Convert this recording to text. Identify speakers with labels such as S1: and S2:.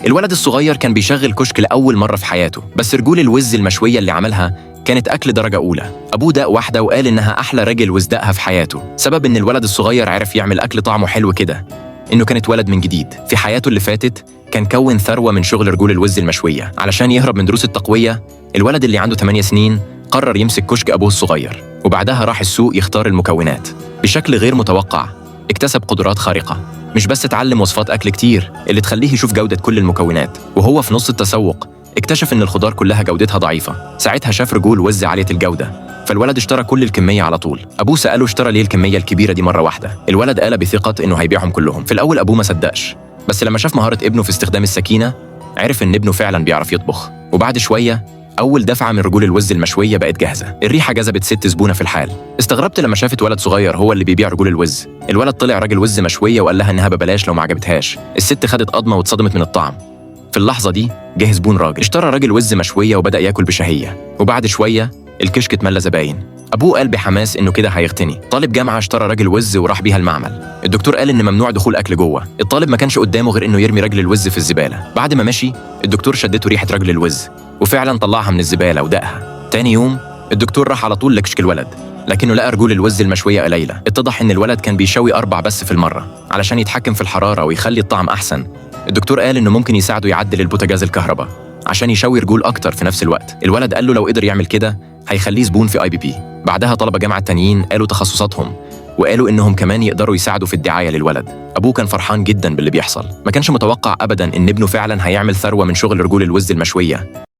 S1: الولد الصغير كان بيشغل كشك لأول مرة في حياته، بس رجول الوز المشوية اللي عملها كانت أكل درجة أولى. أبوه داق واحدة وقال إنها أحلى رجل وز دقها في حياته. سبب إن الولد الصغير عرف يعمل أكل طعمه حلو كده إنه كان اتولد من جديد. في حياته اللي فاتت كان كون ثروة من شغل رجول الوز المشوية. علشان يهرب من دروس التقوية، الولد اللي عنده 8 سنين قرر يمسك كشك أبوه الصغير، وبعدها راح السوق يختار المكونات. بشكل غير متوقع اكتسب قدرات خارقة، مش بس اتعلم وصفات أكل كتير اللي تخليه يشوف جودة كل المكونات. وهو في نص التسوق اكتشف إن الخضار كلها جودتها ضعيفة. ساعتها شاف رجول وز عالية الجودة، فالولد اشترى كل الكمية على طول. أبوه سأله اشترى ليه الكمية الكبيرة دي مرة واحدة. الولد قال بثقة إنه هيبيعهم كلهم. في الأول أبوه ما صدقش، بس لما شاف مهارة ابنه في استخدام السكينة عرف إن ابنه فعلا بيعرف يطبخ. وبعد شوية أول دفعة من رجول الوز المشوية بقت جاهزة. الريحة جذبت 6 زبونة في الحال. استغربت لما شافت ولد صغير هو اللي بيبيع رجول الوز. الولد طلع راجل وز مشوية وقال لها إنها ببلاش لو ما عجبتهاش. الست خدت قضمة واتصدمت من الطعم. في اللحظة دي جه زبون راجل اشترى راجل وز مشوية وبدأ ياكل بشهية. وبعد شوية الكشك اتملى زباين. أبوه قال بحماس إنه كده هيغتني. طالب جامعة اشترى راجل وز وراح بيها المعمل. الدكتور قال إن ممنوع دخول أكل جوه. الطالب ما كانش قدامه غير إنه يرمي راجل الوز في الزبالة. بعد ما مشي الدكتور شدته ريحة راجل الوز وفعلا طلعها من الزبالة ودقها. تاني يوم الدكتور راح على طول لكشك الولد، لكنه لقى رجول الوز المشوية قليلة. اتضح إن الولد كان بيشوي 4 بس في المرة علشان يتحكم في الحرارة ويخلي الطعم أحسن. الدكتور قال إنه ممكن يساعده يعدل البوتاجاز الكهرباء عشان يشوي رجول أكتر في نفس الوقت. الولد قال له لو قدر يعمل كده هيخليه زبون في IBP. بعدها طلبة جامعة تانيين قالوا تخصصاتهم وقالوا إنهم كمان يقدروا يساعدوا في الدعاية للولد. أبوه كان فرحان جدا باللي بيحصل، ما كانش متوقع أبدا إن ابنه فعلا هيعمل ثروة من شغل رجول الوز المشوية.